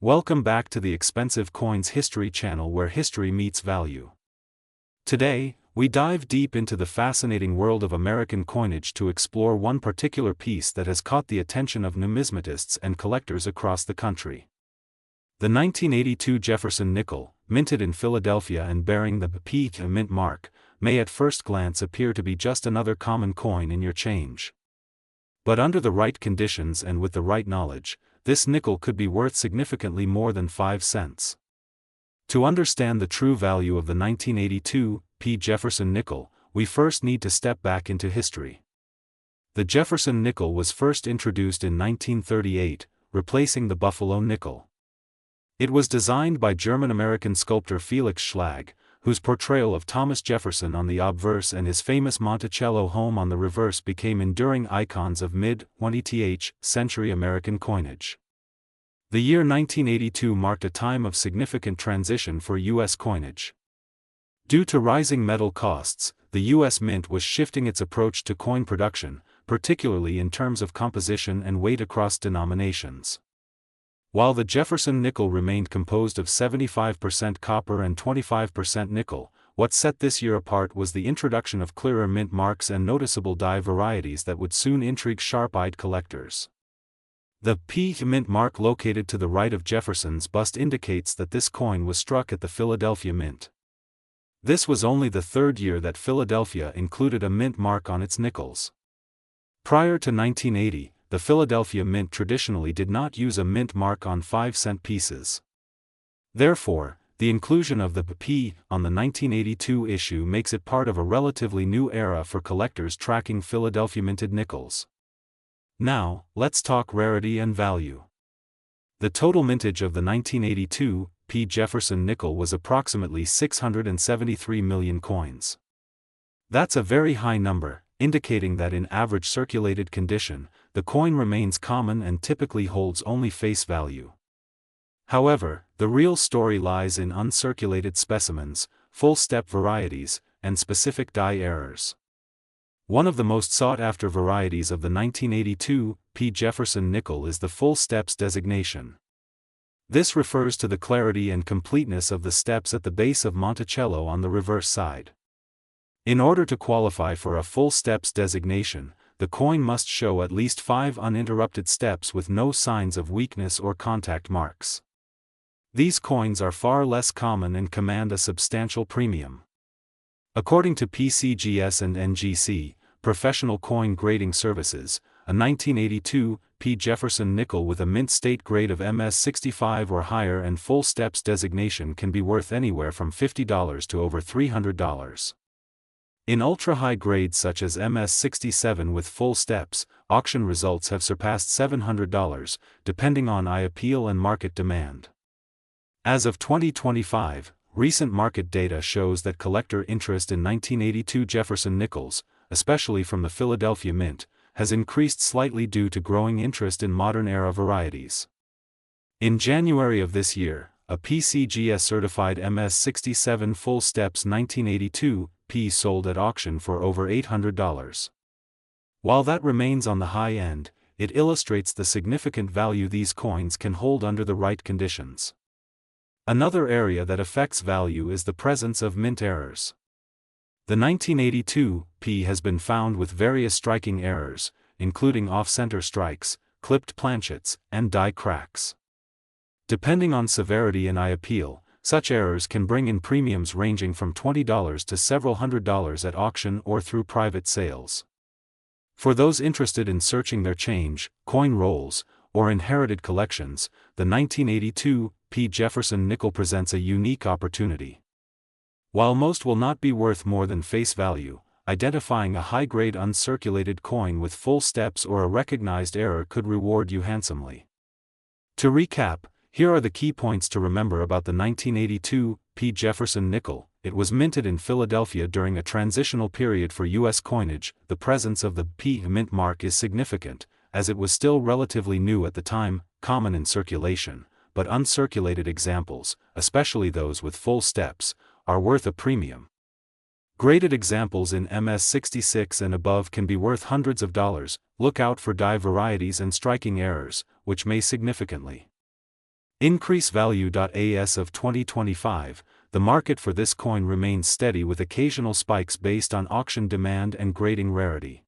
Welcome back to the Expensive Coins History channel where history meets value. Today, we dive deep into the fascinating world of American coinage to explore one particular piece that has caught the attention of numismatists and collectors across the country. The 1982 Jefferson nickel, minted in Philadelphia and bearing the P mint mark, may at first glance appear to be just another common coin in your change. But under the right conditions and with the right knowledge, this nickel could be worth significantly more than 5 cents. To understand the true value of the 1982 P. Jefferson nickel, we first need to step back into history. The Jefferson nickel was first introduced in 1938, replacing the Buffalo nickel. It was designed by German-American sculptor Felix Schlag, whose portrayal of Thomas Jefferson on the obverse and his famous Monticello home on the reverse became enduring icons of mid-20th century American coinage. The year 1982 marked a time of significant transition for U.S. coinage. Due to rising metal costs, the U.S. Mint was shifting its approach to coin production, particularly in terms of composition and weight across denominations. While the Jefferson nickel remained composed of 75% copper and 25% nickel, what set this year apart was the introduction of clearer mint marks and noticeable die varieties that would soon intrigue sharp-eyed collectors. The P mint mark located to the right of Jefferson's bust indicates that this coin was struck at the Philadelphia Mint. This was only the third year that Philadelphia included a mint mark on its nickels. Prior to 1980, the Philadelphia Mint traditionally did not use a mint mark on 5-cent pieces. Therefore, the inclusion of the P on the 1982 issue makes it part of a relatively new era for collectors tracking Philadelphia minted nickels. Now, let's talk rarity and value. The total mintage of the 1982 P. Jefferson nickel was approximately 673 million coins. That's a very high number, indicating that in average circulated condition, the coin remains common and typically holds only face value. However, the real story lies in uncirculated specimens, full-step varieties, and specific die errors. One of the most sought-after varieties of the 1982 P. Jefferson nickel is the full steps designation. This refers to the clarity and completeness of the steps at the base of Monticello on the reverse side. In order to qualify for a full steps designation, the coin must show at least 5 uninterrupted steps with no signs of weakness or contact marks. These coins are far less common and command a substantial premium. According to PCGS and NGC, Professional Coin Grading Services, a 1982 P. Jefferson nickel with a mint state grade of MS65 or higher and full steps designation can be worth anywhere from $50 to over $300. In ultra-high grades such as MS67 with full steps, auction results have surpassed $700, depending on eye appeal and market demand. As of 2025, recent market data shows that collector interest in 1982 Jefferson nickels, especially from the Philadelphia Mint, has increased slightly due to growing interest in modern-era varieties. In January of this year, a PCGS-certified MS67 full steps 1982 P sold at auction for over $800. While that remains on the high end, it illustrates the significant value these coins can hold under the right conditions. Another area that affects value is the presence of mint errors. The 1982 P has been found with various striking errors, including off-center strikes, clipped planchets, and die cracks. Depending on severity and eye appeal, such errors can bring in premiums ranging from $20 to several $100s at auction or through private sales. For those interested in searching their change, coin rolls, or inherited collections, the 1982 P. Jefferson nickel presents a unique opportunity. While most will not be worth more than face value, identifying a high-grade uncirculated coin with full steps or a recognized error could reward you handsomely. To recap, here are the key points to remember about the 1982 P. Jefferson nickel. It was minted in Philadelphia during a transitional period for U.S. coinage. The presence of the P mint mark is significant, as it was still relatively new at the time, common in circulation, but uncirculated examples, especially those with full steps, are worth a premium. Graded examples in MS66 and above can be worth hundreds of dollars. Look out for die varieties and striking errors, which may significantly Increase value. As of 2025, the market for this coin remains steady with occasional spikes based on auction demand and grading rarity.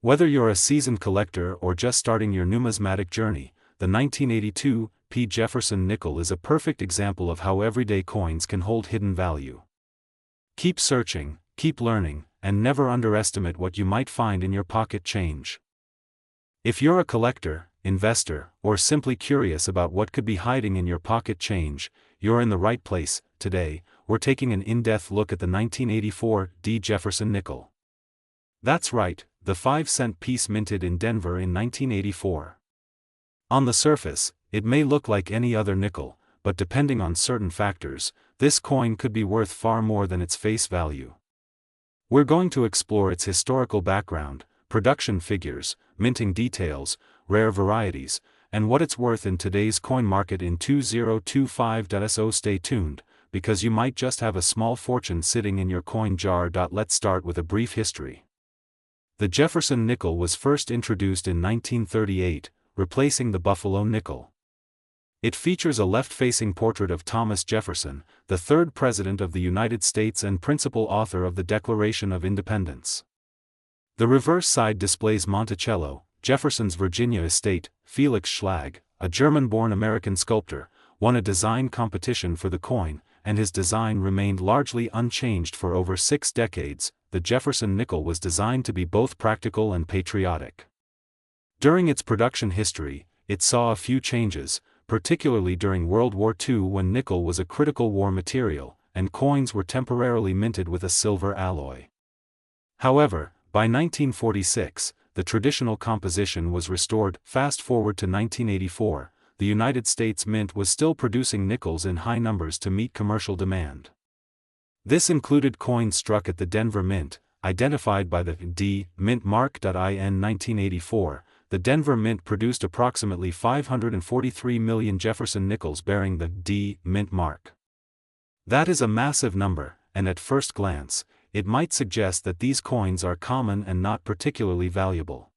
Whether you're a seasoned collector or just starting your numismatic journey, the 1982 P. Jefferson nickel is a perfect example of how everyday coins can hold hidden value. Keep searching, keep learning, and never underestimate what you might find in your pocket change. If you're a collector, investor, or simply curious about what could be hiding in your pocket change, you're in the right place. Today, we're taking an in-depth look at the 1984 D. Jefferson nickel. That's right, the 5-cent piece minted in Denver in 1984. On the surface, it may look like any other nickel, but depending on certain factors, this coin could be worth far more than its face value. We're going to explore its historical background, production figures, minting details, rare varieties, and what it's worth in today's coin market in 2025. So stay tuned, because you might just have a small fortune sitting in your coin jar. Let's start with a brief history. The Jefferson nickel was first introduced in 1938, replacing the Buffalo nickel. It features a left-facing portrait of Thomas Jefferson, the third President of the United States and principal author of the Declaration of Independence. The reverse side displays Monticello, Jefferson's Virginia estate. Felix Schlag, a German-born American sculptor, won a design competition for the coin, and his design remained largely unchanged for over 6 decades. The Jefferson nickel was designed to be both practical and patriotic. During its production history, it saw a few changes, particularly during World War II when nickel was a critical war material, and coins were temporarily minted with a silver alloy. However, by 1946, the traditional composition was restored. Fast forward to 1984, the United States Mint was still producing nickels in high numbers to meet commercial demand. This included coins struck at the Denver Mint, identified by the D. Mint mark. In 1984, the Denver Mint produced approximately 543 million Jefferson nickels bearing the D. Mint mark. That is a massive number, and at first glance, it might suggest that these coins are common and not particularly valuable.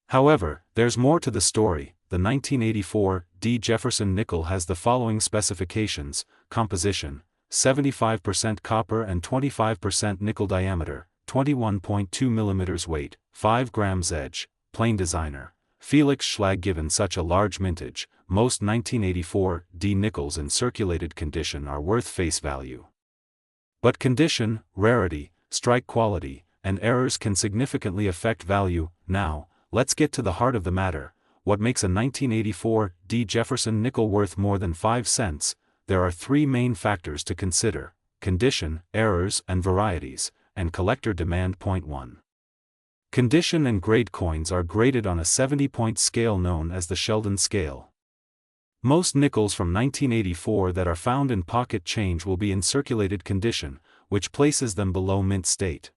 However, there's more to the story. The 1984 D. Jefferson nickel has the following specifications: composition, 75% copper and 25% nickel diameter, 21.2 mm weight, 5 grams edge, plain designer. Felix Schlag. Given such a large mintage, most 1984 D nickels in circulated condition are worth face value. But condition, rarity, strike quality, and errors can significantly affect value. Now, let's get to the heart of the matter. What makes a 1984 D. Jefferson nickel worth more than 5 cents? There are 3 main factors to consider: condition, errors and varieties, and collector demand. Point 1. Condition and grade. Coins are graded on a 70-point scale known as the Sheldon scale. Most nickels from 1984 that are found in pocket change will be in circulated condition, which places them below mint state.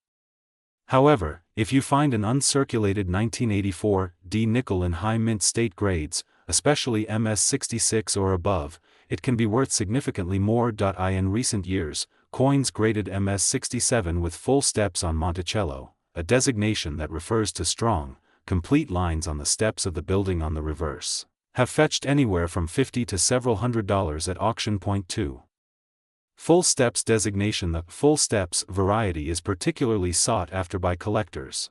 However, if you find an uncirculated 1984 D nickel in high mint state grades, especially MS66 or above, it can be worth significantly more. In recent years, coins graded MS67 with full steps on Monticello, a designation that refers to strong, complete lines on the steps of the building on the reverse, have fetched anywhere from $50 to several $100 at auction. Point 2. Full steps designation. The full steps variety is particularly sought after by collectors.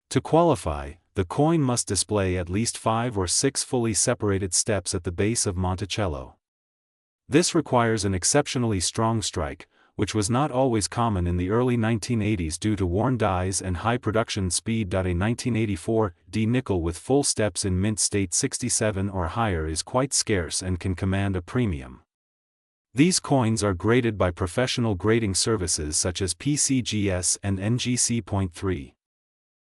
To qualify, the coin must display at least 5 or 6 fully separated steps at the base of Monticello. This requires an exceptionally strong strike, which was not always common in the early 1980s due to worn dies and high production speed. A 1984 D nickel with full steps in mint state 67 or higher is quite scarce and can command a premium. These coins are graded by professional grading services such as PCGS and NGC. Point 3.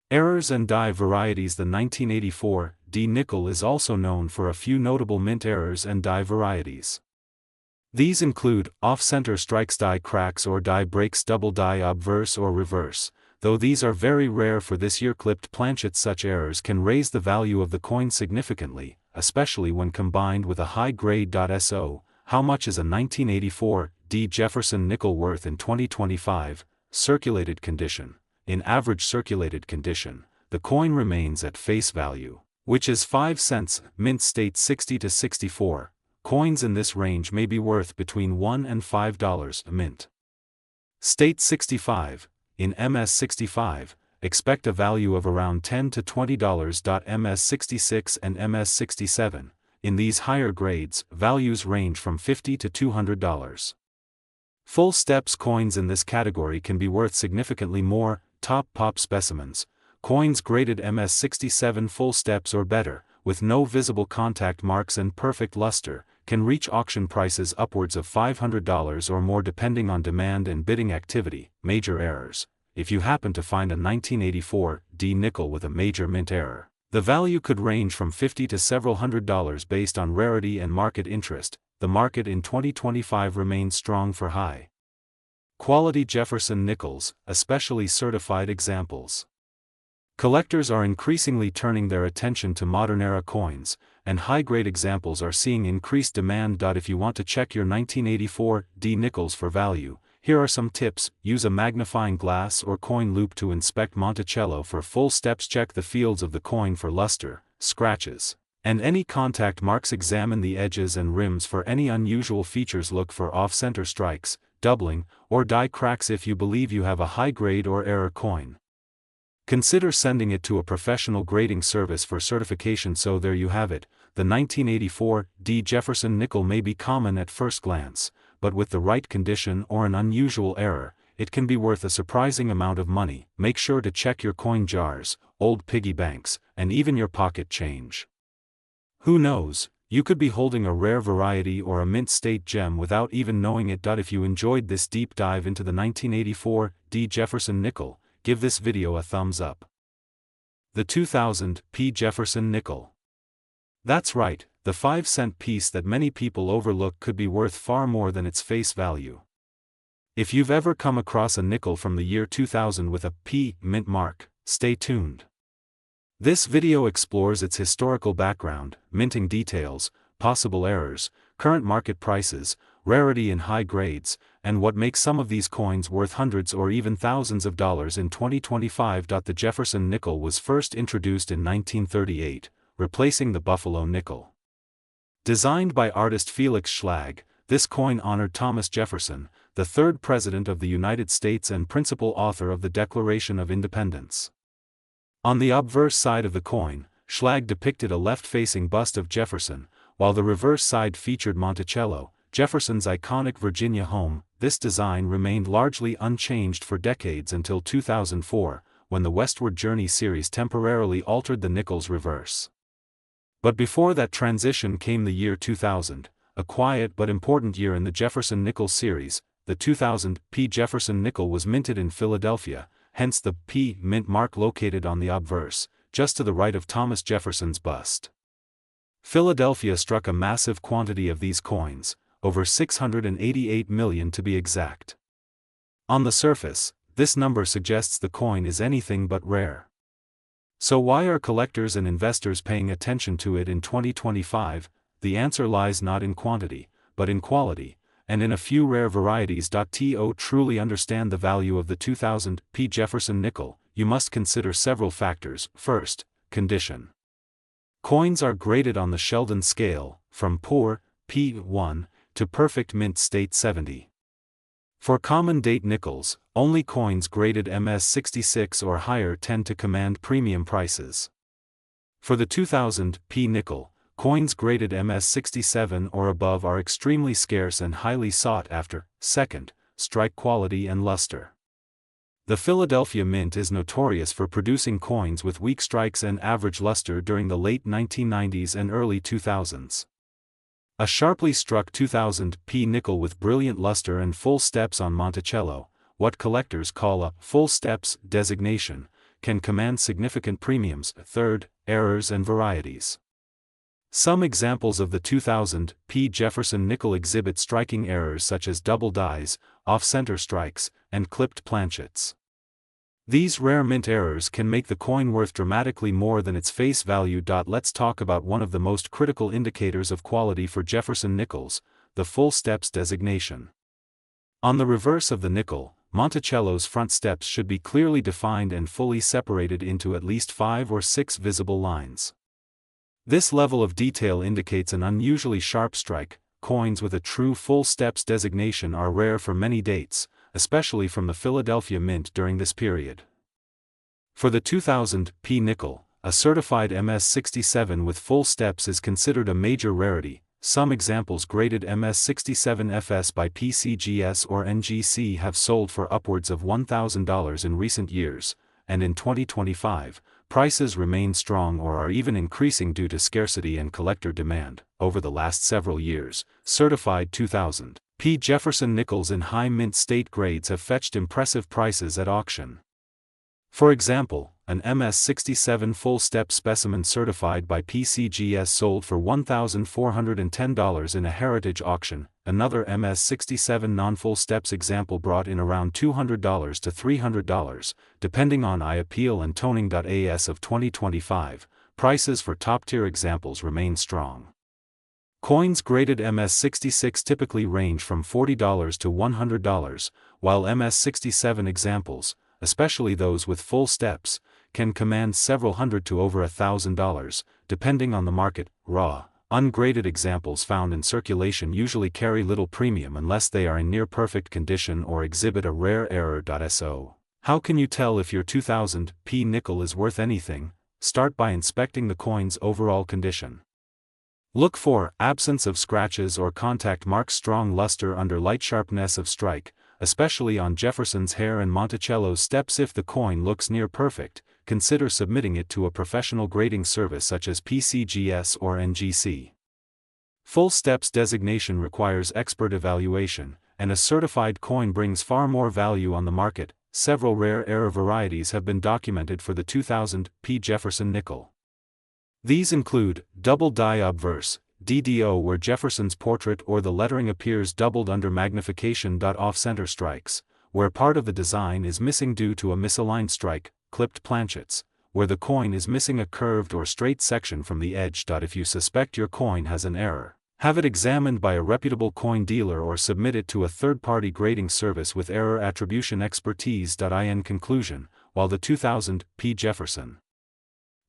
Errors and die varieties. The 1984 D nickel is also known for a few notable mint errors and die varieties. These include off-center strikes, die cracks or die breaks, double die obverse or reverse. Though these are very rare for this year, clipped planchets. Such errors can raise the value of the coin significantly, especially when combined with a high grade. So, how much is a 1984 D. Jefferson nickel worth in 2025? Circulated condition. In average circulated condition, the coin remains at face value, which is 5 cents, mint state 60 to 64. coins in this range may be worth between $1 and $5 a mint. State 65, in MS65, expect a value of around $10 to $20. MS66 and MS67, in these higher grades, values range from $50 to $200. Full steps coins in this category can be worth significantly more. Top pop specimens, coins graded MS67 full steps or better, with no visible contact marks and perfect luster, can reach auction prices upwards of $500 or more depending on demand and bidding activity. Major errors. If you happen to find a 1984 D nickel with a major mint error, the value could range from $50 to several $100 based on rarity and market interest. The market in 2025 remains strong for high quality Jefferson nickels, especially certified examples. Collectors are increasingly turning their attention to modern-era coins, and high-grade examples are seeing increased demand. If you want to check your 1984 D nickels for value, here are some tips. Use a magnifying glass or coin loop to inspect Monticello for full steps. Check the fields of the coin for luster, scratches, and any contact marks. Examine the edges and rims for any unusual features. Look for off-center strikes, doubling, or die cracks if you believe you have a high-grade or error coin. Consider sending it to a professional grading service for certification. So there you have it. The 1984 D Jefferson nickel may be common at first glance, but with the right condition or an unusual error, it can be worth a surprising amount of money. Make sure to check your coin jars, old piggy banks, and even your pocket change. Who knows, you could be holding a rare variety or a mint state gem without even knowing it. If you enjoyed this deep dive into the 1984 D Jefferson nickel, give this video a thumbs up. The 2000 P Jefferson nickel. That's right, the 5-cent piece that many people overlook could be worth far more than its face value. If you've ever come across a nickel from the year 2000 with a P mint mark, stay tuned. This video explores its historical background, minting details, possible errors, current market prices, rarity in high grades, and what makes some of these coins worth hundreds or even thousands of dollars in 2025. The Jefferson nickel was first introduced in 1938, replacing the Buffalo nickel. Designed by artist Felix Schlag, this coin honored Thomas Jefferson, the third President of the United States and principal author of the Declaration of Independence. On the obverse side of the coin, Schlag depicted a left-facing bust of Jefferson, while the reverse side featured Monticello, Jefferson's iconic Virginia home. This design remained largely unchanged for decades until 2004, when the Westward Journey series temporarily altered the nickel's reverse. But before that transition came the year 2000, a quiet but important year in the Jefferson nickel series. The 2000 P Jefferson nickel was minted in Philadelphia, hence the P mint mark located on the obverse, just to the right of Thomas Jefferson's bust. Philadelphia struck a massive quantity of these coins, over 688 million to be exact. On the surface, this number suggests the coin is anything but rare. So why are collectors and investors paying attention to it in 2025? The answer lies not in quantity, but in quality, and in a few rare varieties. To truly understand the value of the 2000 P Jefferson nickel, you must consider several factors. First, condition. Coins are graded on the Sheldon scale, from poor, P1, to perfect mint state 70. For common date nickels, only coins graded MS66 or higher tend to command premium prices. For the 2000 P nickel, coins graded MS67 or above are extremely scarce and highly sought after. Second, strike quality and luster. The Philadelphia Mint is notorious for producing coins with weak strikes and average luster during the late 1990s and early 2000s. A sharply struck 2000 P nickel with brilliant luster and full steps on Monticello, what collectors call a full steps designation, can command significant premiums. Third, errors and varieties. Some examples of the 2000 P Jefferson nickel exhibit striking errors such as double dies, off-center strikes, and clipped planchets. These rare mint errors can make the coin worth dramatically more than its face value. Let's talk about one of the most critical indicators of quality for Jefferson nickels, the full steps designation. On the reverse of the nickel, Monticello's front steps should be clearly defined and fully separated into at least 5 or 6 visible lines. This level of detail indicates an unusually sharp strike. Coins with a true full steps designation are rare for many dates, especially from the Philadelphia Mint during this period. For the 2000 P nickel, a certified MS-67 with full steps is considered a major rarity. Some examples graded MS-67 FS by PCGS or NGC have sold for upwards of $1,000 in recent years, and in 2025, prices remain strong or are even increasing due to scarcity and collector demand. Over the last several years, certified 2000 P Jefferson nickels in high mint state grades have fetched impressive prices at auction. For example, an MS-67 full-step specimen certified by PCGS sold for $1,410 in a heritage auction. Another MS-67 non-full steps example brought in around $200 to $300, depending on iAppeal and toning.as of 2025. Prices for top-tier examples remain strong. Coins graded MS-66 typically range from $40 to $100, while MS-67 examples, especially those with full steps, can command several hundred to over $1,000, depending on the market. Raw, ungraded examples found in circulation usually carry little premium unless they are in near-perfect condition or exhibit a rare error. So, how can you tell if your 2000 P nickel is worth anything? Start by inspecting the coin's overall condition. Look for absence of scratches or contact marks, strong luster under light sharpness of strike, especially on Jefferson's hair and Monticello's steps. If the coin looks near perfect, consider submitting it to a professional grading service such as PCGS or NGC. Full steps designation requires expert evaluation, and a certified coin brings far more value on the market. Several rare error varieties have been documented for the 2000 P Jefferson nickel. These include double die obverse, DDO, where Jefferson's portrait or the lettering appears doubled under magnification. Off-center strikes, where part of the design is missing due to a misaligned strike. Clipped planchets, where the coin is missing a curved or straight section from the edge. If you suspect your coin has an error, have it examined by a reputable coin dealer or submit it to a third-party grading service with error attribution expertise. In conclusion, while the 2000 P Jefferson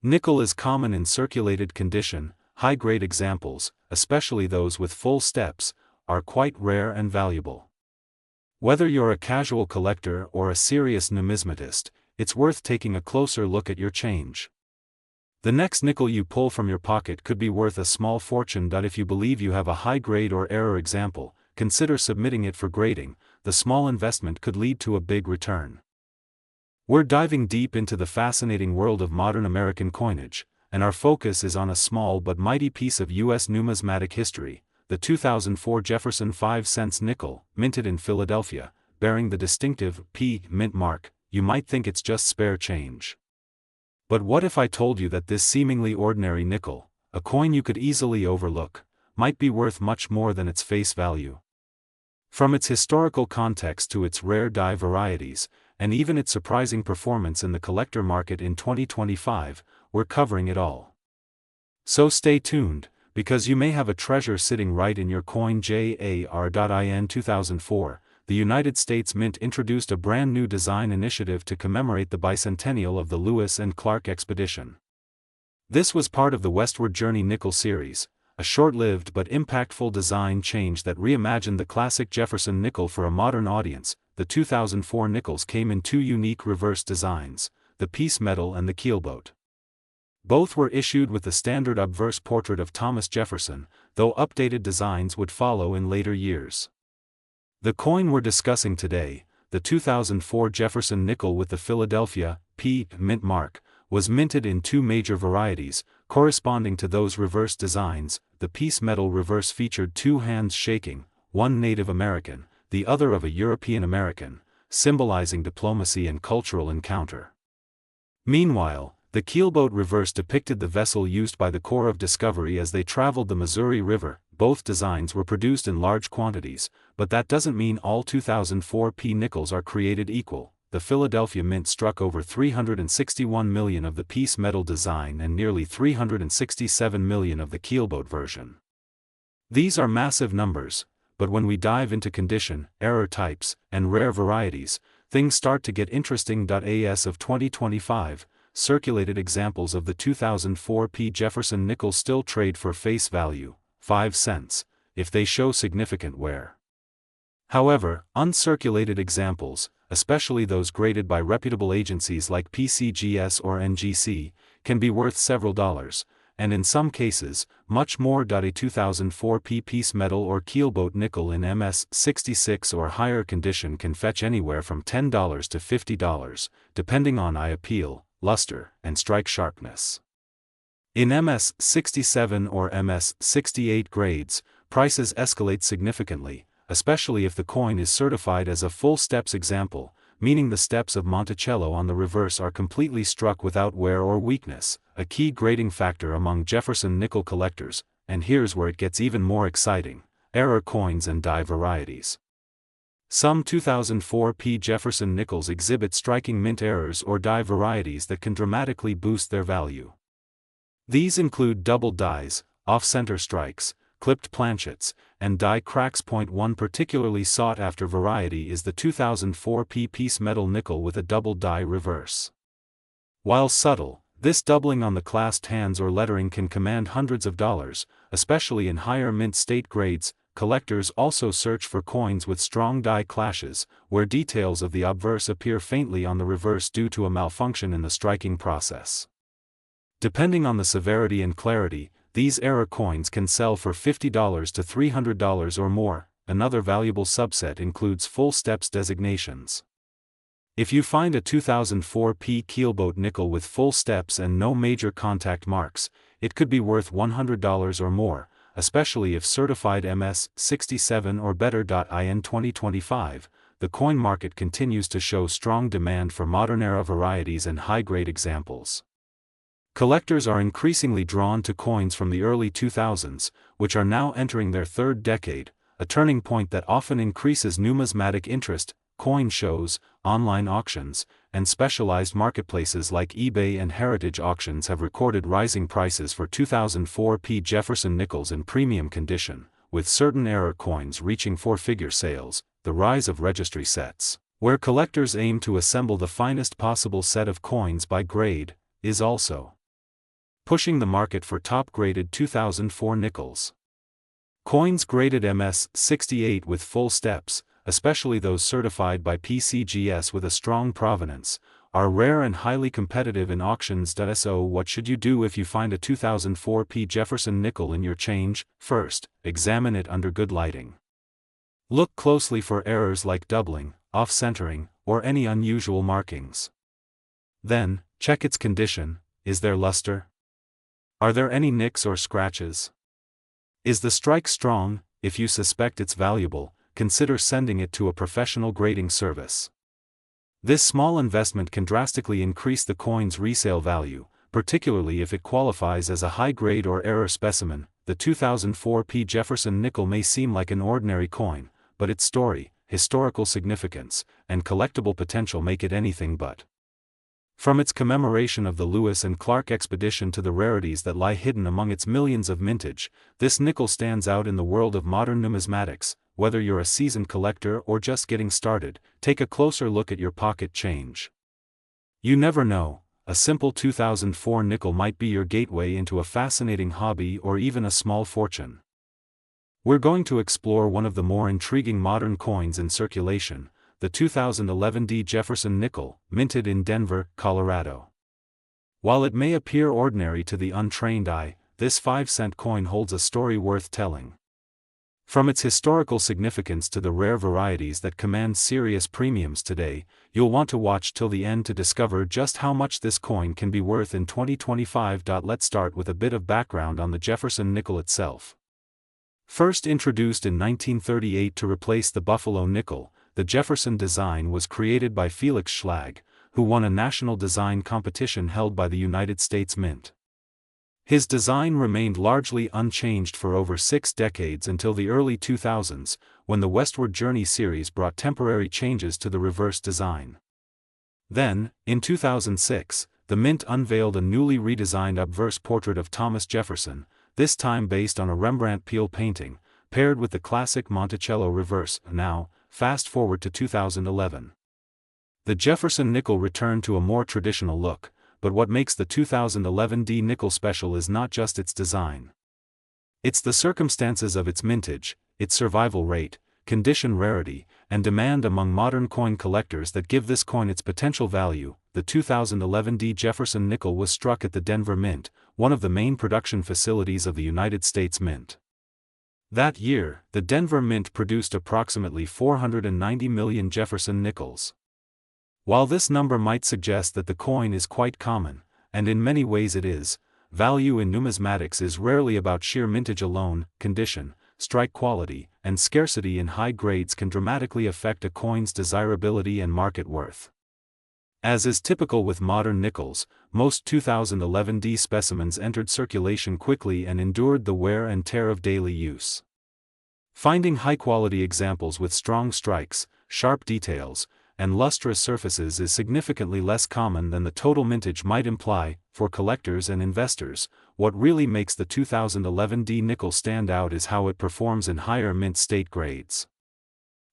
nickel is common in circulated condition, high-grade examples, especially those with full steps, are quite rare and valuable. Whether you're a casual collector or a serious numismatist, it's worth taking a closer look at your change. The next nickel you pull from your pocket could be worth a small fortune. If you believe you have a high-grade or error example, consider submitting it for grading. The small investment could lead to a big return. We're diving deep into the fascinating world of modern American coinage, and our focus is on a small but mighty piece of U.S. numismatic history, the 2004 Jefferson 5-cent nickel, minted in Philadelphia, bearing the distinctive P mint mark. You might think it's just spare change. But what if I told you that this seemingly ordinary nickel, a coin you could easily overlook, might be worth much more than its face value? From its historical context to its rare die varieties, and even its surprising performance in the collector market in 2025, we're covering it all. So stay tuned, because you may have a treasure sitting right in your coin. JEFFERSON 2004, the United States Mint introduced a brand new design initiative to commemorate the bicentennial of the Lewis and Clark expedition. This was part of the Westward Journey nickel series, a short-lived but impactful design change that reimagined the classic Jefferson nickel for a modern audience. The 2004 nickels came in two unique reverse designs, the piece metal and the keelboat. Both were issued with the standard obverse portrait of Thomas Jefferson, though updated designs would follow in later years. The coin we're discussing today, the 2004 Jefferson nickel with the Philadelphia P mint mark, was minted in two major varieties, corresponding to those reverse designs. The piece metal reverse featured two hands shaking, one Native American, the other of a European American, symbolizing diplomacy and cultural encounter. Meanwhile, the keelboat reverse depicted the vessel used by the Corps of Discovery as they traveled the Missouri River. Both designs were produced in large quantities, but that doesn't mean all 2004 P nickels are created equal. The Philadelphia Mint struck over 361 million of the piece metal design and nearly 367 million of the keelboat version. These are massive numbers, but when we dive into condition, error types, and rare varieties, things start to get interesting. As of 2025, circulated examples of the 2004 P. Jefferson nickel still trade for face value, 5 cents, if they show significant wear. However, uncirculated examples, especially those graded by reputable agencies like PCGS or NGC, can be worth several dollars, and in some cases, much more. A 2004 P piece metal or keelboat nickel in MS66 or higher condition can fetch anywhere from $10 to $50, depending on eye appeal, luster, and strike sharpness. In MS67 or MS68 grades, prices escalate significantly, especially if the coin is certified as a full steps example, meaning the steps of Monticello on the reverse are completely struck without wear or weakness, a key grading factor among Jefferson nickel collectors. And here's where it gets even more exciting: error coins and die varieties. Some 2004 P. Jefferson nickels exhibit striking mint errors or die varieties that can dramatically boost their value. These include double dies, off-center strikes, clipped planchets, and die cracks. One particularly sought-after variety is the 2004 P piece metal nickel with a double die reverse. While subtle, this doubling on the clasped hands or lettering can command hundreds of dollars, especially in higher mint state grades. Collectors also search for coins with strong die clashes, where details of the obverse appear faintly on the reverse due to a malfunction in the striking process. Depending on the severity and clarity, these error coins can sell for $50 to $300 or more. Another valuable subset includes full steps designations. If you find a 2004 P keelboat nickel with full steps and no major contact marks, it could be worth $100 or more, especially if certified MS67 or better. In 2025, the coin market continues to show strong demand for modern-era varieties and high-grade examples. Collectors are increasingly drawn to coins from the early 2000s, which are now entering their third decade, a turning point that often increases numismatic interest. Coin shows, online auctions, and specialized marketplaces like eBay and heritage auctions have recorded rising prices for 2004 P. Jefferson nickels in premium condition, with certain error coins reaching four-figure sales. The rise of registry sets, where collectors aim to assemble the finest possible set of coins by grade, is also pushing the market for top-graded 2004 nickels. Coins graded MS68 with full steps, especially those certified by PCGS with a strong provenance, are rare and highly competitive in auctions. So what should you do if you find a 2004 P. Jefferson nickel in your change? First, examine it under good lighting. Look closely for errors like doubling, off-centering, or any unusual markings. Then, check its condition. Is there luster? Are there any nicks or scratches? Is the strike strong? If you suspect it's valuable, consider sending it to a professional grading service. This small investment can drastically increase the coin's resale value, particularly if it qualifies as a high-grade or error specimen. The 2004 P. Jefferson nickel may seem like an ordinary coin, but its story, historical significance, and collectible potential make it anything but. From its commemoration of the Lewis and Clark expedition to the rarities that lie hidden among its millions of mintage, this nickel stands out in the world of modern numismatics. Whether you're a seasoned collector or just getting started, take a closer look at your pocket change. You never know, a simple 2004 nickel might be your gateway into a fascinating hobby or even a small fortune. We're going to explore one of the more intriguing modern coins in circulation, the 2011 D. Jefferson nickel, minted in Denver, Colorado. While it may appear ordinary to the untrained eye, this 5-cent coin holds a story worth telling. From its historical significance to the rare varieties that command serious premiums today, you'll want to watch till the end to discover just how much this coin can be worth in 2025. Let's start with a bit of background on the Jefferson nickel itself. First introduced in 1938 to replace the Buffalo nickel, the Jefferson design was created by Felix Schlag, who won a national design competition held by the United States Mint. His design remained largely unchanged for over 6 decades until the early 2000s, when the Westward Journey series brought temporary changes to the reverse design. Then, in 2006, the Mint unveiled a newly redesigned obverse portrait of Thomas Jefferson, this time based on a Rembrandt Peale painting, paired with the classic Monticello reverse. Now, fast forward to 2011. The Jefferson nickel returned to a more traditional look, but what makes the 2011 D nickel special is not just its design. It's the circumstances of its mintage, its survival rate, condition rarity, and demand among modern coin collectors that give this coin its potential value. The 2011 D Jefferson nickel was struck at the Denver Mint, one of the main production facilities of the United States Mint. That year, the Denver Mint produced approximately 490 million Jefferson nickels. While this number might suggest that the coin is quite common, and in many ways it is, value in numismatics is rarely about sheer mintage alone. Condition, strike quality, and scarcity in high grades can dramatically affect a coin's desirability and market worth. As is typical with modern nickels, most 2011 D specimens entered circulation quickly and endured the wear and tear of daily use. Finding high-quality examples with strong strikes, sharp details, and lustrous surfaces is significantly less common than the total mintage might imply. For collectors and investors, what really makes the 2011 D nickel stand out is how it performs in higher mint state grades.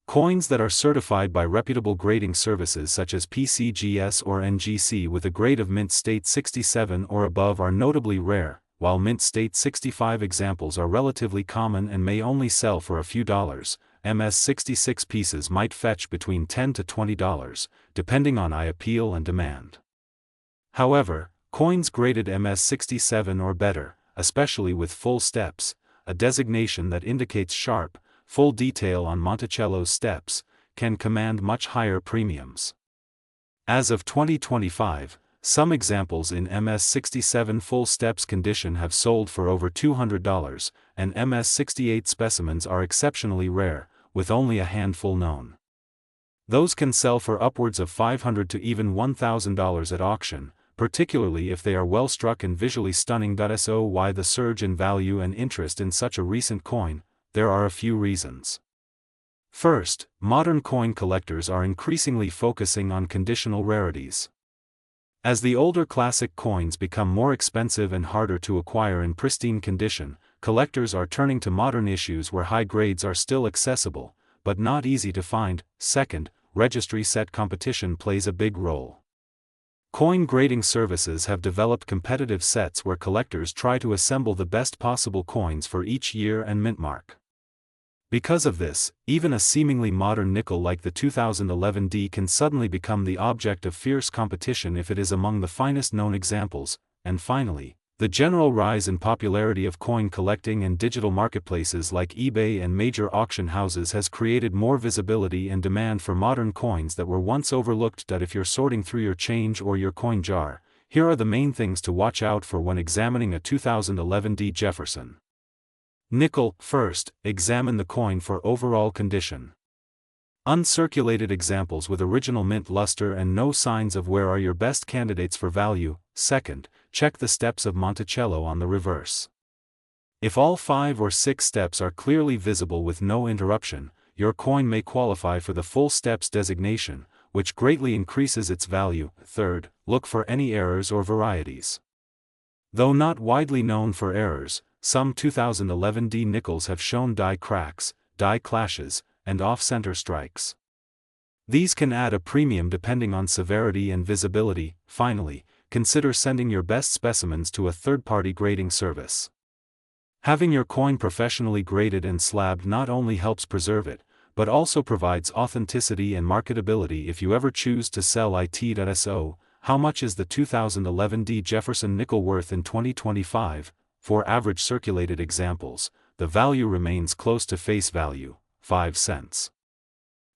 Coins that are certified by reputable grading services such as PCGS or NGC with a grade of mint state 67 or above are notably rare, while mint state 65 examples are relatively common and may only sell for a few dollars. MS66 pieces might fetch between $10 to $20, depending on eye appeal and demand. However, coins graded MS67 or better, especially with full steps, a designation that indicates sharp, full detail on Monticello's steps, can command much higher premiums. As of 2025, some examples in MS67 full steps condition have sold for over $200, and MS68 specimens are exceptionally rare, with only a handful known. Those can sell for upwards of $500 to even $1,000 at auction, particularly if they are well struck and visually stunning. So why the surge in value and interest in such a recent coin? There are a few reasons. First, modern coin collectors are increasingly focusing on conditional rarities. As the older classic coins become more expensive and harder to acquire in pristine condition, collectors are turning to modern issues where high grades are still accessible, but not easy to find. Second, registry set competition plays a big role. Coin grading services have developed competitive sets where collectors try to assemble the best possible coins for each year and mint mark. Because of this, even a seemingly modern nickel like the 2011 D can suddenly become the object of fierce competition if it is among the finest known examples. And finally, the general rise in popularity of coin collecting and digital marketplaces like eBay and major auction houses has created more visibility and demand for modern coins that were once overlooked. If you're sorting through your change or your coin jar, here are the main things to watch out for when examining a 2011 D Jefferson nickel. First, examine the coin for overall condition. Uncirculated examples with original mint luster and no signs of wear are your best candidates for value. Second, check the steps of Monticello on the reverse. If all 5 or 6 steps are clearly visible with no interruption, your coin may qualify for the full steps designation, which greatly increases its value. Third, look for any errors or varieties. Though not widely known for errors, some 2011 D nickels have shown die cracks, die clashes, and off-center strikes. These can add a premium depending on severity and visibility. Finally, consider sending your best specimens to a third-party grading service. Having your coin professionally graded and slabbed not only helps preserve it, but also provides authenticity and marketability if you ever choose to sell it. So, how much is the 2011 D Jefferson nickel worth in 2025? For average circulated examples, the value remains close to face value, 5 cents.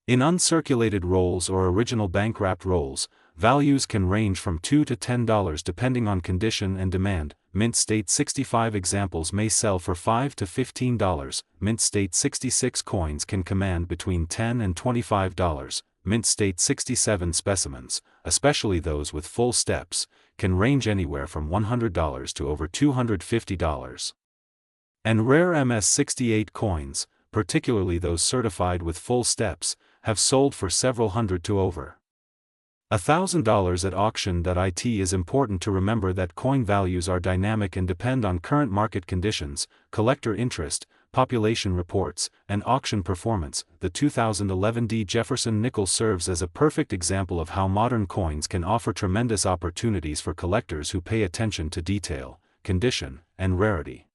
In uncirculated rolls or original bank-wrapped rolls, values can range from $2 to $10 depending on condition and demand. Mint State 65 examples may sell for $5 to $15. Mint State 66 coins can command between $10 and $25. Mint State 67 specimens, especially those with full steps, can range anywhere from $100 to over $250. And rare MS68 coins, particularly those certified with full steps, have sold for several hundred to over $1,000 at auction. It is important to remember that coin values are dynamic and depend on current market conditions, collector interest, population reports, and auction performance. The 2011 Jefferson nickel serves as a perfect example of how modern coins can offer tremendous opportunities for collectors who pay attention to detail, condition, and rarity.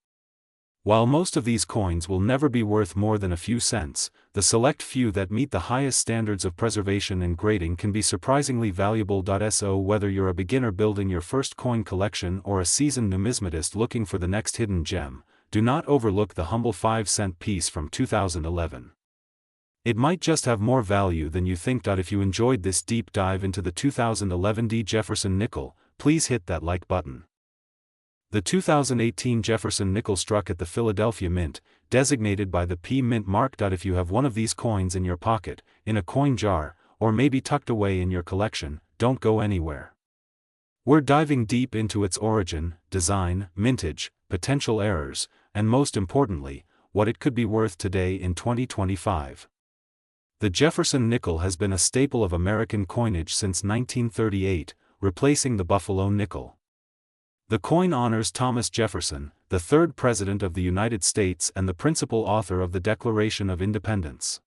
While most of these coins will never be worth more than a few cents, the select few that meet the highest standards of preservation and grading can be surprisingly valuable. So whether you're a beginner building your first coin collection or a seasoned numismatist looking for the next hidden gem, do not overlook the humble 5-cent piece from 2011. It might just have more value than you think. If you enjoyed this deep dive into the 2011 Jefferson nickel, please hit that like button. The 2018 Jefferson nickel struck at the Philadelphia Mint, designated by the P Mint mark. If you have one of these coins in your pocket, in a coin jar, or maybe tucked away in your collection, don't go anywhere. We're diving deep into its origin, design, mintage, potential errors, and most importantly, what it could be worth today in 2025. The Jefferson nickel has been a staple of American coinage since 1938, replacing the Buffalo nickel. The coin honors Thomas Jefferson, the third President of the United States and the principal author of the Declaration of Independence.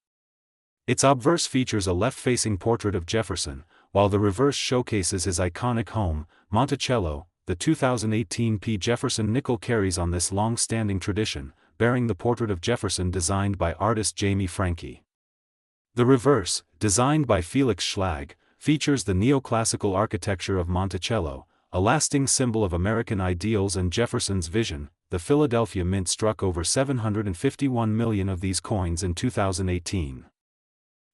Its obverse features a left-facing portrait of Jefferson, while the reverse showcases his iconic home, Monticello. The 2018 P. Jefferson nickel carries on this long-standing tradition, bearing the portrait of Jefferson designed by artist Jamie Franke. The reverse, designed by Felix Schlag, features the neoclassical architecture of Monticello, a lasting symbol of American ideals and Jefferson's vision. The Philadelphia Mint struck over 751 million of these coins in 2018.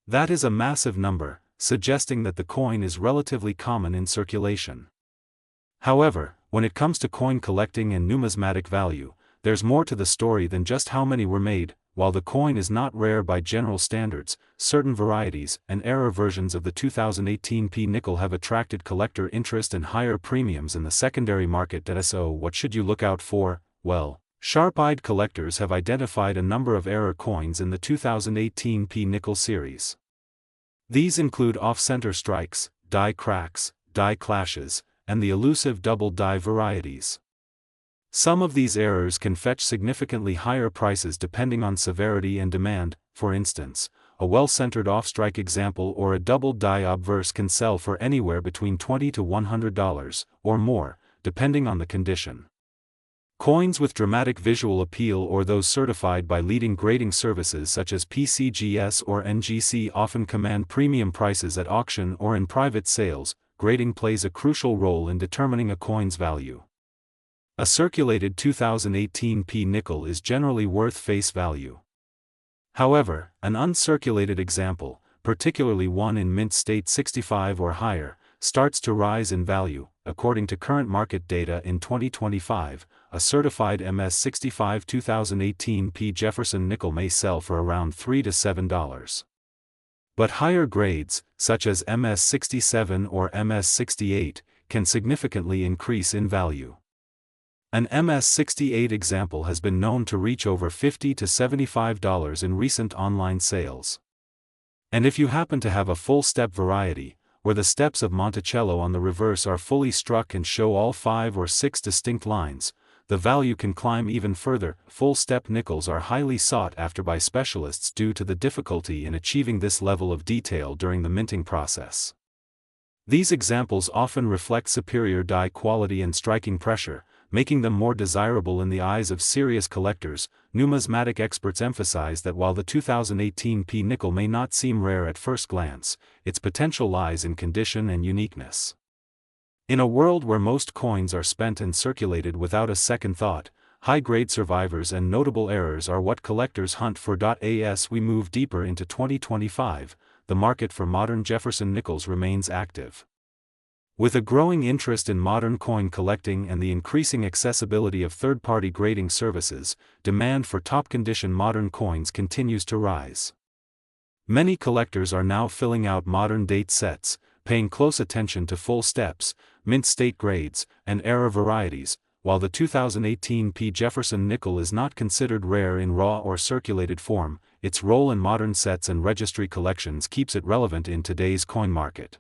That is a massive number, suggesting that the coin is relatively common in circulation. However, when it comes to coin collecting and numismatic value, there's more to the story than just how many were made. While the coin is not rare by general standards, certain varieties and error versions of the 2018 P nickel have attracted collector interest and higher premiums in the secondary market. So what should you look out for? Well, sharp-eyed collectors have identified a number of error coins in the 2018 P nickel series. These include off-center strikes, die cracks, die clashes, and the elusive double die varieties. Some of these errors can fetch significantly higher prices depending on severity and demand. For instance, a well-centered off-strike example or a double die obverse can sell for anywhere between $20 to $100, or more, depending on the condition. Coins with dramatic visual appeal or those certified by leading grading services such as PCGS or NGC often command premium prices at auction or in private sales. Grading plays a crucial role in determining a coin's value. A circulated 2018 P nickel is generally worth face value. However, an uncirculated example, particularly one in mint state 65 or higher, starts to rise in value. According to current market data in 2025, a certified MS65 2018 P Jefferson nickel may sell for around $3 to $7. But higher grades, such as MS67 or MS68, can significantly increase in value. An MS68 example has been known to reach over $50 to $75 in recent online sales. And if you happen to have a full-step variety, where the steps of Monticello on the reverse are fully struck and show all 5 or 6 distinct lines, the value can climb even further. Full-step nickels are highly sought after by specialists due to the difficulty in achieving this level of detail during the minting process. These examples often reflect superior die quality and striking pressure, making them more desirable in the eyes of serious collectors. Numismatic experts emphasize that while the 2018 P nickel may not seem rare at first glance, its potential lies in condition and uniqueness. In a world where most coins are spent and circulated without a second thought, high-grade survivors and notable errors are what collectors hunt for. As we move deeper into 2025, the market for modern Jefferson nickels remains active. With a growing interest in modern coin collecting and the increasing accessibility of third-party grading services, demand for top-condition modern coins continues to rise. Many collectors are now filling out modern date sets, paying close attention to full steps, mint state grades, and error varieties. While the 2018 P Jefferson nickel is not considered rare in raw or circulated form, its role in modern sets and registry collections keeps it relevant in today's coin market.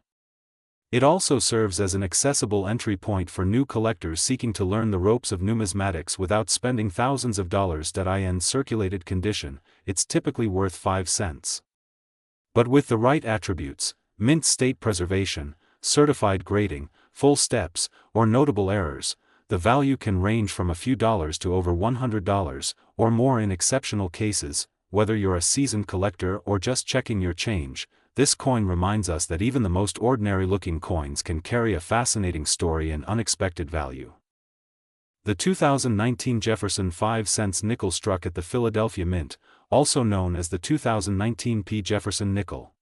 It also serves as an accessible entry point for new collectors seeking to learn the ropes of numismatics without spending thousands of dollars. In circulated condition, it's typically worth 5 cents. But with the right attributes, mint state preservation, certified grading, full steps, or notable errors, the value can range from a few dollars to over $100, or more in exceptional cases. Whether you're a seasoned collector or just checking your change, this coin reminds us that even the most ordinary-looking coins can carry a fascinating story and unexpected value. The 2019 Jefferson 5-cent nickel struck at the Philadelphia Mint, also known as the 2019 P. Jefferson nickel.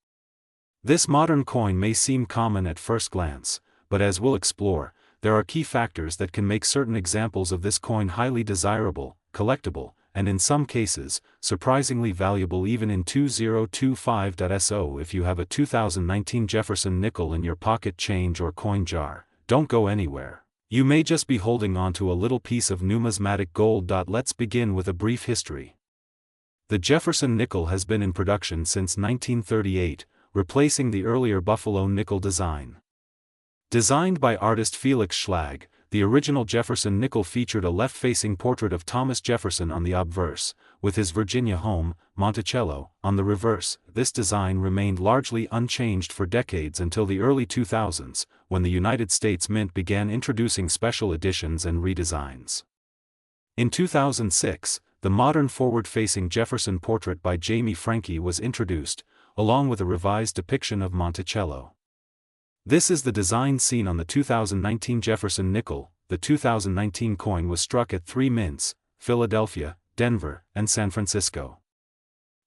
This modern coin may seem common at first glance, but as we'll explore, there are key factors that can make certain examples of this coin highly desirable, collectible, and in some cases, surprisingly valuable even in 2025. If you have a 2019 Jefferson nickel in your pocket change or coin jar, don't go anywhere. You may just be holding on to a little piece of numismatic gold. Let's begin with a brief history. The Jefferson nickel has been in production since 1938, replacing the earlier Buffalo nickel design. Designed by artist Felix Schlag, the original Jefferson nickel featured a left-facing portrait of Thomas Jefferson on the obverse, with his Virginia home, Monticello, on the reverse. This design remained largely unchanged for decades until the early 2000s, when the United States Mint began introducing special editions and redesigns. In 2006, the modern forward-facing Jefferson portrait by Jamie Franke was introduced, along with a revised depiction of Monticello. This is the design seen on the 2019 Jefferson nickel. The 2019 coin was struck at 3 mints, Philadelphia, Denver, and San Francisco.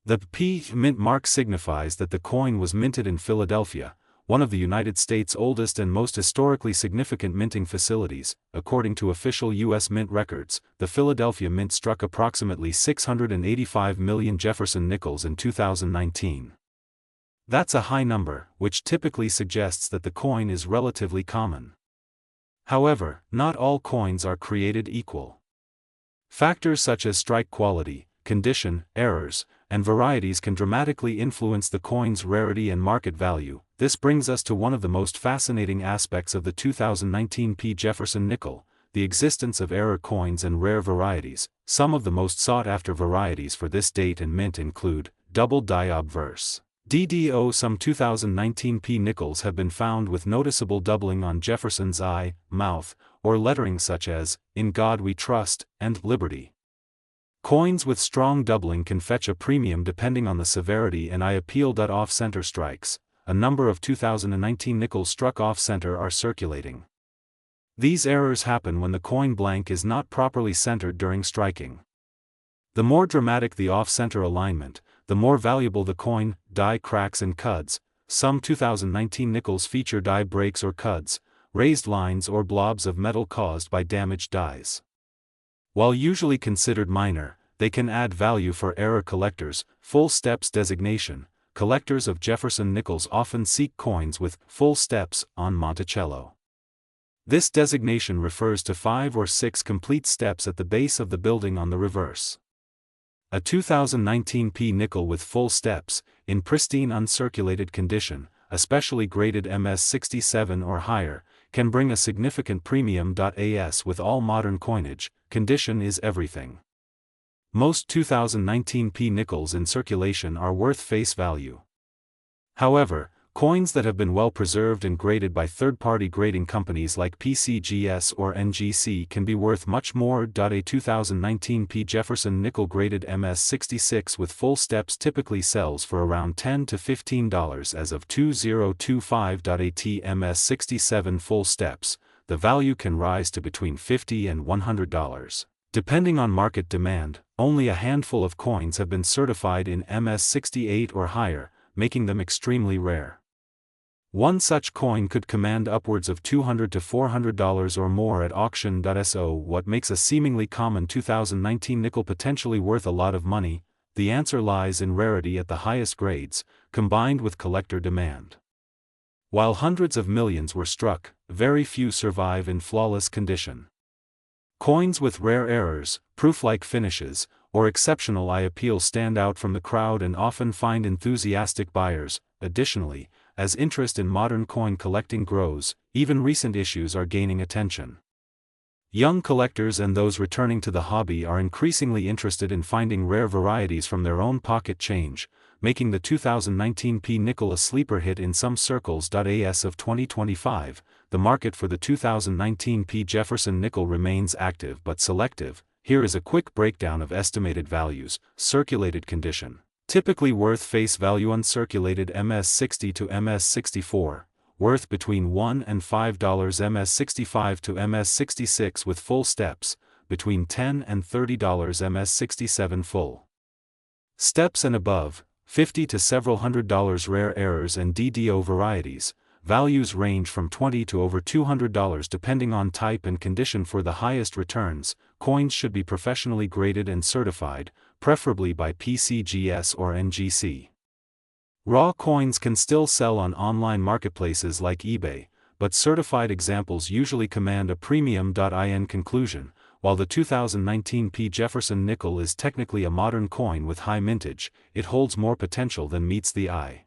The P mint mark signifies that the coin was minted in Philadelphia, one of the United States' oldest and most historically significant minting facilities. According to official U.S. Mint records, the Philadelphia Mint struck approximately 685 million Jefferson nickels in 2019. That's a high number, which typically suggests that the coin is relatively common. However, not all coins are created equal. Factors such as strike quality, condition, errors, and varieties can dramatically influence the coin's rarity and market value. This brings us to one of the most fascinating aspects of the 2019 P. Jefferson nickel, the existence of error coins and rare varieties. Some of the most sought-after varieties for this date and mint include double die obverse DDO. Some 2019 P nickels have been found with noticeable doubling on Jefferson's eye, mouth, or lettering such as, "In God We Trust," and "Liberty." Coins with strong doubling can fetch a premium depending on the severity and eye appeal. Off-center strikes. A number of 2019 nickels struck off-center are circulating. These errors happen when the coin blank is not properly centered during striking. The more dramatic the off-center alignment, the more valuable the coin. Die cracks and cuds. Some 2019 nickels feature die breaks or cuds, raised lines or blobs of metal caused by damaged dies. While usually considered minor, they can add value for error collectors. Full steps designation. Collectors of Jefferson nickels often seek coins with full steps on Monticello. This designation refers to 5 or 6 complete steps at the base of the building on the reverse. A 2019 P nickel with full steps, in pristine uncirculated condition, especially graded MS67 or higher, can bring a significant premium. As with all modern coinage, condition is everything. Most 2019 P nickels in circulation are worth face value. However, coins that have been well preserved and graded by third-party grading companies like PCGS or NGC can be worth much more. A 2019 P Jefferson nickel graded MS66 with full steps typically sells for around $10 to $15 as of 2025. At MS67 full steps, the value can rise to between $50 and $100. Depending on market demand, only a handful of coins have been certified in MS68 or higher, making them extremely rare. One such coin could command upwards of $200 to $400 or more at auction. So what makes a seemingly common 2019 nickel potentially worth a lot of money? The answer lies in rarity at the highest grades, combined with collector demand. While hundreds of millions were struck, very few survive in flawless condition. Coins with rare errors, proof-like finishes, or exceptional eye appeal stand out from the crowd and often find enthusiastic buyers. Additionally, as interest in modern coin collecting grows, even recent issues are gaining attention. Young collectors and those returning to the hobby are increasingly interested in finding rare varieties from their own pocket change, making the 2019 P nickel a sleeper hit in some circles. As of 2025, the market for the 2019 P Jefferson nickel remains active but selective. Here is a quick breakdown of estimated values. Circulated condition. Typically worth face value uncirculated MS60 to MS64. Worth between $1 and $5 MS65 to MS66 with full steps, between $10 and $30 MS67 full steps and above, $50 to several $100 rare errors and DDO varieties. Values range from $20 to over $200 depending on type and condition. For the highest returns, coins should be professionally graded and certified, preferably by PCGS or NGC. Raw coins can still sell on online marketplaces like eBay, but certified examples usually command a premium. In conclusion, while the 2019 P Jefferson nickel is technically a modern coin with high mintage, it holds more potential than meets the eye.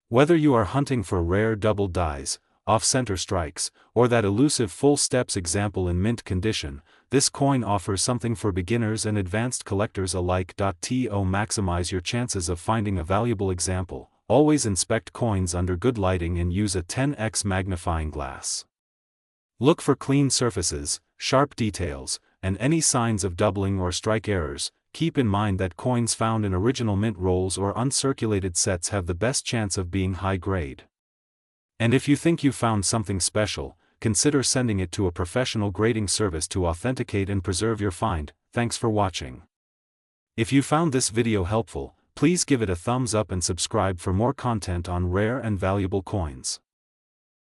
Whether you are hunting for rare double dies, off-center strikes, or that elusive full steps example in mint condition, this coin offers something for beginners and advanced collectors alike. To maximize your chances of finding a valuable example, always inspect coins under good lighting and use a 10x magnifying glass. Look for clean surfaces, sharp details, and any signs of doubling or strike errors. Keep in mind that coins found in original mint rolls or uncirculated sets have the best chance of being high grade. And if you think you found something special, consider sending it to a professional grading service to authenticate and preserve your find. Thanks for watching. If you found this video helpful, please give it a thumbs up and subscribe for more content on rare and valuable coins.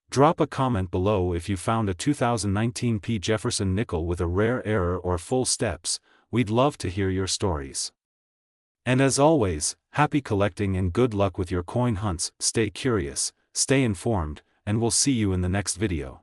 Drop a comment below if you found a 2019 P Jefferson nickel with a rare error or full steps. We'd love to hear your stories. And as always, happy collecting and good luck with your coin hunts. Stay curious, stay informed, and we'll see you in the next video.